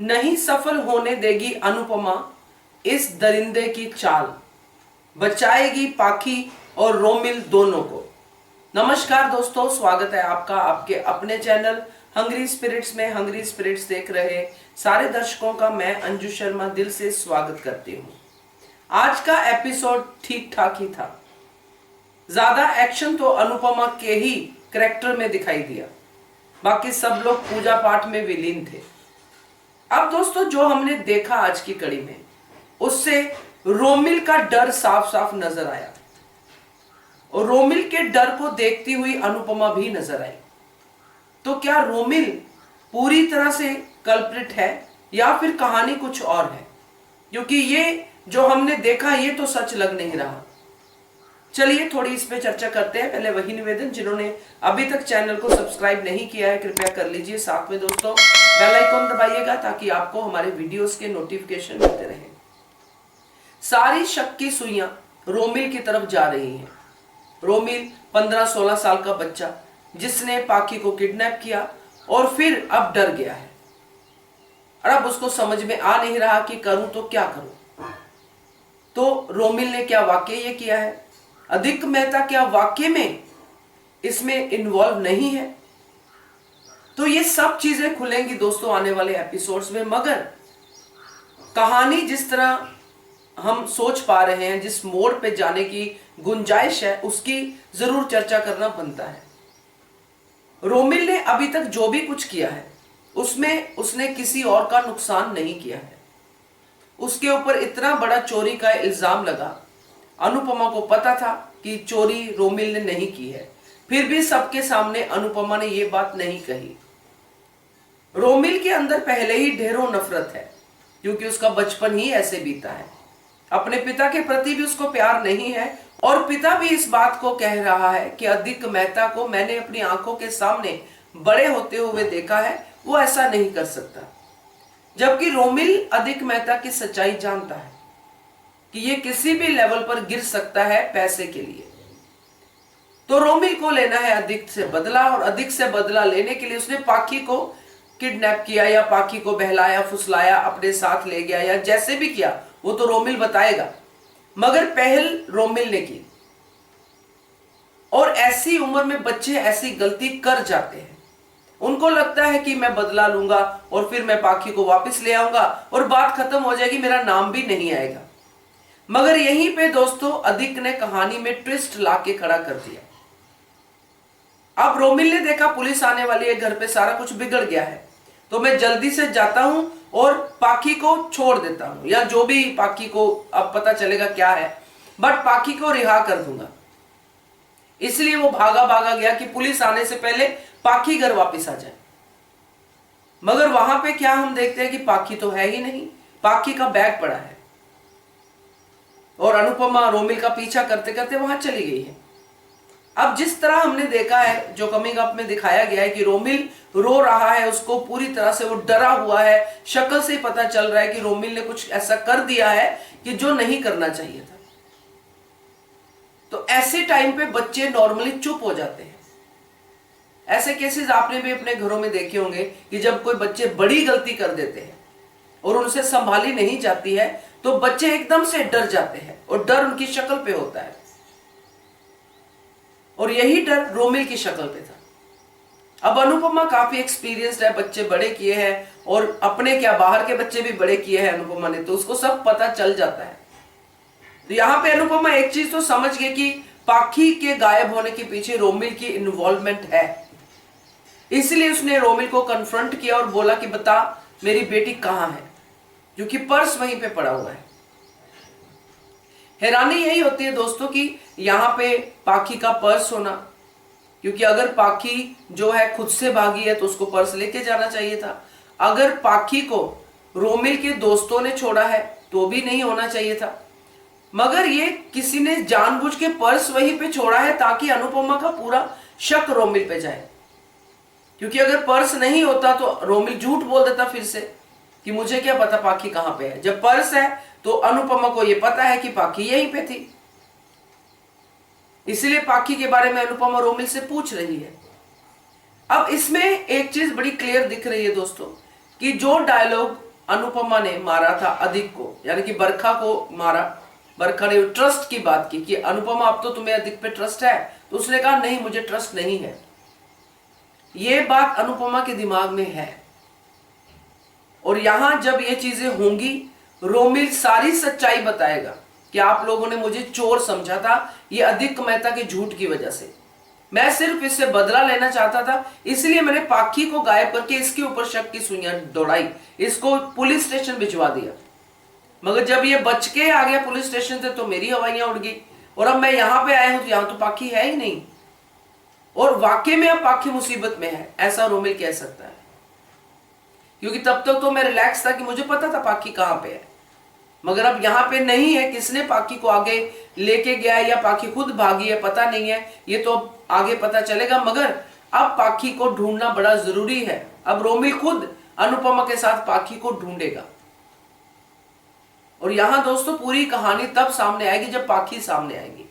नहीं सफल होने देगी अनुपमा इस दरिंदे की चाल, बचाएगी पाखी और रोमिल दोनों को। नमस्कार दोस्तों, स्वागत है आपका आपके अपने चैनल हंग्री स्पिरिट्स में। हंग्री स्पिरिट्स देख रहे सारे दर्शकों का मैं अंजू शर्मा दिल से स्वागत करती हूँ। आज का एपिसोड ठीक ठाक ही था। ज्यादा एक्शन तो अनुपमा के ही कैरेक्टर में दिखाई दिया, बाकी सब लोग पूजा पाठ में विलीन थे। अब दोस्तों, जो हमने देखा आज की कड़ी में, उससे रोमिल का डर साफ साफ नजर आया और रोमिल के डर को देखती हुई अनुपमा भी नजर आई। तो क्या रोमिल पूरी तरह से कल्प्रिट है या फिर कहानी कुछ और है? क्योंकि ये जो हमने देखा ये तो सच लग नहीं रहा। चलिए थोड़ी इस पे चर्चा करते हैं। पहले वही निवेदन, जिन्होंने अभी तक चैनल को सब्सक्राइब नहीं किया है कृपया कर लीजिए। साथ में दोस्तों बेल आइकॉन दबाइएगा ताकि आपको हमारे वीडियोस के नोटिफिकेशन मिलते रहें। सारी शक की सुइयां रोमिल की तरफ जा रही हैं। रोमिल 15-16 साल का बच्चा जिसने पाखी को किडनैप किया और फिर अब डर गया है और अब उसको समझ में आ नहीं रहा कि करूं तो क्या करूं। तो रोमिल ने क्या वाकई ये किया है? अधिक मेहता क्या वाकई में इसमें इन्वॉल्व नहीं है? तो ये सब चीजें खुलेंगी दोस्तों आने वाले एपिसोड्स में। मगर कहानी जिस तरह हम सोच पा रहे हैं, जिस मोड़ पे जाने की गुंजाइश है, उसकी जरूर चर्चा करना बनता है। रोमिल ने अभी तक जो भी कुछ किया है उसमें उसने किसी और का नुकसान नहीं किया है। उसके ऊपर इतना बड़ा चोरी का इल्जाम लगा, अनुपमा को पता था कि चोरी रोमिल ने नहीं की है, फिर भी सबके सामने अनुपमा ने यह बात नहीं कही। रोमिल के अंदर पहले ही ढेरों नफरत है क्योंकि उसका बचपन ही ऐसे बीता है। अपने पिता के प्रति भी उसको प्यार नहीं है और पिता भी इस बात को कह रहा है कि अधिक मेहता को मैंने अपनी आंखों के सामने बड़े होते हुए देखा है, वो ऐसा नहीं कर सकता। जबकि रोमिल अधिक मेहता की सच्चाई जानता है कि ये किसी भी लेवल पर गिर सकता है पैसे के लिए। तो रोमिल को लेना है अधिक से बदला और अधिक से बदला लेने के लिए उसने पाखी को किडनैप किया या पाखी को बहलाया फुसलाया, अपने साथ ले गया या जैसे भी किया वो तो रोमिल बताएगा। मगर पहल रोमिल ने की और ऐसी उम्र में बच्चे ऐसी गलती कर जाते हैं। उनको लगता है कि मैं बदला लूंगा और फिर मैं पाखी को वापस ले आऊंगा और बात खत्म हो जाएगी, मेरा नाम भी नहीं आएगा। मगर यहीं पे दोस्तों अधिक ने कहानी में ट्विस्ट लाके खड़ा कर दिया। अब रोमिल ने देखा पुलिस आने वाली है, घर पे सारा कुछ बिगड़ गया है, तो मैं जल्दी से जाता हूं और पाखी को छोड़ देता हूं, या जो भी पाखी को अब पता चलेगा क्या है, बट पाखी को रिहा कर दूंगा। इसलिए वो भागा भागा गया कि पुलिस आने से पहले पाखी घर वापस आ जाए। मगर वहां पे क्या हम देखते हैं कि पाखी तो है ही नहीं, पाखी का बैग पड़ा है और अनुपमा रोमिल का पीछा करते करते वहां चली गई है। अब जिस तरह हमने देखा है, जो कमिंग अप में दिखाया गया है कि रोमिल रो रहा है, उसको पूरी तरह से वो डरा हुआ है, शक्ल से पता चल रहा है कि रोमिल ने कुछ ऐसा कर दिया है कि जो नहीं करना चाहिए था। तो ऐसे टाइम पे बच्चे नॉर्मली चुप हो जाते हैं। ऐसे केसेस आपने भी अपने घरों में देखे होंगे कि जब कोई बच्चे बड़ी गलती कर देते हैं और उनसे संभाली नहीं जाती है तो बच्चे एकदम से डर जाते हैं और डर उनकी शक्ल पे होता है। और यही डर रोमिल की शक्ल पे था। अब अनुपमा काफी एक्सपीरियंस्ड है, बच्चे बड़े किए हैं और अपने क्या बाहर के बच्चे भी बड़े किए हैं अनुपमा ने, तो उसको सब पता चल जाता है। तो यहां पे अनुपमा एक चीज तो समझ गई कि पाखी के गायब होने के पीछे रोमिल की इन्वॉल्वमेंट है। इसलिए उसने रोमिल को कन्फ्रंट किया और बोला कि बता मेरी बेटी कहां है, क्योंकि पर्स वहीं पे पड़ा हुआ है। हैरानी यही होती है दोस्तों कि यहां पे पाखी का पर्स होना, क्योंकि अगर पाखी जो है खुद से भागी है तो उसको पर्स लेके जाना चाहिए था। अगर पाखी को रोमिल के दोस्तों ने छोड़ा है तो भी नहीं होना चाहिए था। मगर ये किसी ने जानबूझ के पर्स वहीं पे छोड़ा है ताकि अनुपमा का पूरा शक रोमिल पे जाए। क्योंकि अगर पर्स नहीं होता तो रोमिल झूठ बोल देता फिर से कि मुझे क्या पता पाखी कहां पे है। जब पर्स है तो अनुपमा को यह पता है कि पाखी यहीं पे थी, इसलिए पाखी के बारे में अनुपमा रोमिल से पूछ रही है। अब इसमें एक चीज बड़ी क्लियर दिख रही है दोस्तों कि जो डायलॉग अनुपमा ने मारा था अधिक को, यानी कि बरखा को मारा। बरखा ने ट्रस्ट की बात की कि अनुपमा अब तो तुम्हें अधिक पे ट्रस्ट है, तो उसने कहा नहीं मुझे ट्रस्ट नहीं है। ये बात अनुपमा के दिमाग में है और यहां जब ये चीजें होंगी रोमिल सारी सच्चाई बताएगा कि आप लोगों ने मुझे चोर समझा था, ये अधिक मेहता के झूठ की वजह से। मैं सिर्फ इससे बदला लेना चाहता था, इसलिए मैंने पाखी को गायब करके इसके ऊपर शक की सुइयां दौड़ाई, इसको पुलिस स्टेशन भिजवा दिया। मगर जब ये बच के आ गया पुलिस स्टेशन से तो मेरी हवाइयां उड़ गई और अब मैं यहां पे आया हूं तो यहां तो पाखी है ही नहीं और वाकई में अब पाखी मुसीबत में है, ऐसा रोमिल कह सकता है। क्योंकि तब तक तो मैं रिलैक्स था कि मुझे पता था पाखी कहां पे है, मगर अब यहां पे नहीं है। किसने पाखी को आगे लेके गया है या पाखी खुद भागी है पता नहीं है, ये तो आगे पता चलेगा। मगर अब पाखी को ढूंढना बड़ा जरूरी है। अब रोमिल खुद अनुपमा के साथ पाखी को ढूंढेगा और यहां दोस्तों पूरी कहानी तब सामने आएगी जब पाखी सामने आएगी,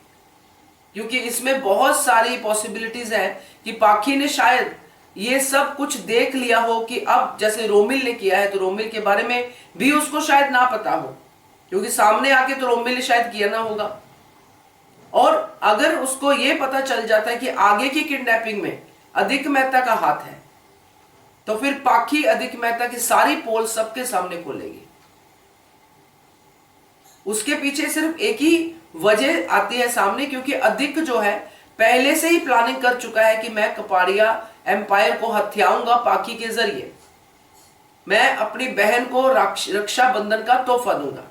क्योंकि इसमें बहुत सारी पॉसिबिलिटीज हैं कि पाखी ने शायद ये सब कुछ देख लिया हो कि अब जैसे रोमिल ने किया है तो रोमिल के बारे में भी उसको शायद ना पता हो, क्योंकि सामने आके तो रोमिल ने शायद किया ना होगा। और अगर उसको ये पता चल जाता है कि आगे की किडनैपिंग में अधिक मेहता का हाथ है तो फिर पाखी अधिक मेहता की सारी पोल सबके सामने खोलेगी। उसके पीछे सिर्फ एक ही वजह आती है सामने, क्योंकि अधिक जो है पहले से ही प्लानिंग कर चुका है कि मैं कपाड़िया एम्पायर को हथियाऊंगा पाखी के जरिए, मैं अपनी बहन को रक्षाबंधन का तोहफा दूंगा।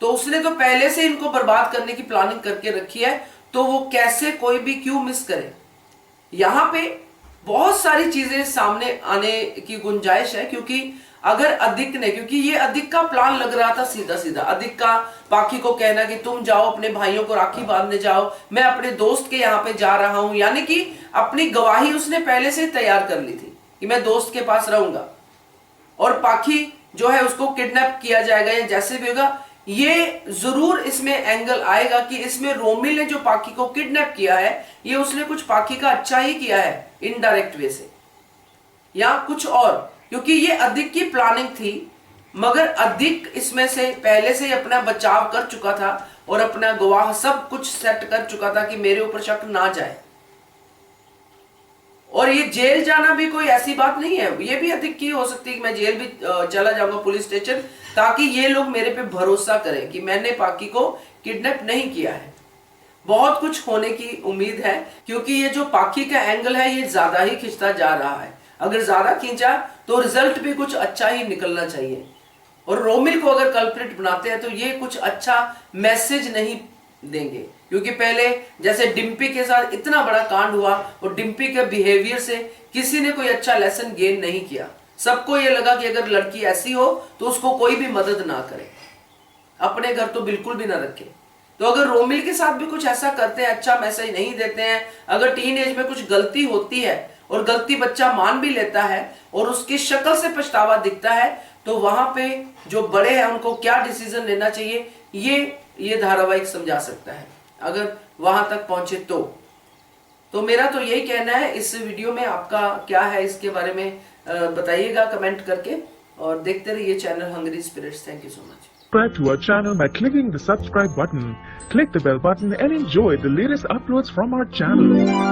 तो उसने तो पहले से इनको बर्बाद करने की प्लानिंग करके रखी है, तो वो कैसे कोई भी क्यों मिस करे। यहां पे बहुत सारी चीजें सामने आने की गुंजाइश है, क्योंकि अगर अधिक ने, क्योंकि ये अधिक का प्लान लग रहा था सीधा सीधा, अधिक का पाखी को कहना कि तुम जाओ अपने भाइयों को राखी बांधने जाओ, मैं अपने दोस्त के यहाँ पे जा रहा हूं, यानी कि अपनी गवाही उसने पहले से तैयार कर ली थी कि मैं दोस्त के पास रहूंगा और पाखी जो है उसको किडनैप किया जाएगा या जैसे भी होगा। ये जरूर इसमें एंगल आएगा कि इसमें रोमिल ने जो पाखी को किडनैप किया है ये उसने कुछ पाखी का अच्छा ही किया है इनडायरेक्ट वे से या कुछ और, क्योंकि ये अधिक की प्लानिंग थी। मगर अधिक इसमें से पहले से ही अपना बचाव कर चुका था और अपना गवाह सब कुछ सेट कर चुका था कि मेरे ऊपर शक ना जाए। और ये जेल जाना भी कोई ऐसी बात नहीं है, ये भी अधिक की हो सकती है कि मैं जेल भी चला जाऊंगा पुलिस स्टेशन, ताकि ये लोग मेरे पे भरोसा करें कि मैंने पाखी को किडनैप नहीं किया है। बहुत कुछ होने की उम्मीद है, क्योंकि ये जो पाखी का एंगल है ये ज्यादा ही खिंचता जा रहा है। अगर ज्यादा खींचा तो रिजल्ट भी कुछ अच्छा ही निकलना चाहिए। और रोमिल को अगर कल्प्रिट बनाते हैं तो ये कुछ अच्छा मैसेज नहीं देंगे, क्योंकि पहले जैसे डिम्पी के साथ इतना बड़ा कांड हुआ और डिम्पी के बिहेवियर से किसी ने कोई अच्छा लेसन गेन नहीं किया। सबको ये लगा कि अगर लड़की ऐसी हो तो उसको कोई भी मदद ना करे, अपने घर तो बिल्कुल भी ना रखे। तो अगर रोमिल के साथ भी कुछ ऐसा करते हैं, अच्छा मैसेज नहीं देते हैं, अगर टीन एज में कुछ गलती होती है और गलती बच्चा मान भी लेता है और उसकी शक्ल से पछतावा दिखता है, तो वहां पे जो बड़े हैं उनको क्या डिसीजन लेना चाहिए ये धारावाहिक समझा सकता है, अगर वहां तक पहुंचे तो मेरा तो यही कहना है। इस वीडियो में आपका क्या है इसके बारे में बताइएगा कमेंट करके, और देखते रहिए channel hungry spirits. Thank you so much. Subscribe to our channel by clicking the subscribe button. Click the bell button and enjoy the latest uploads from our channel.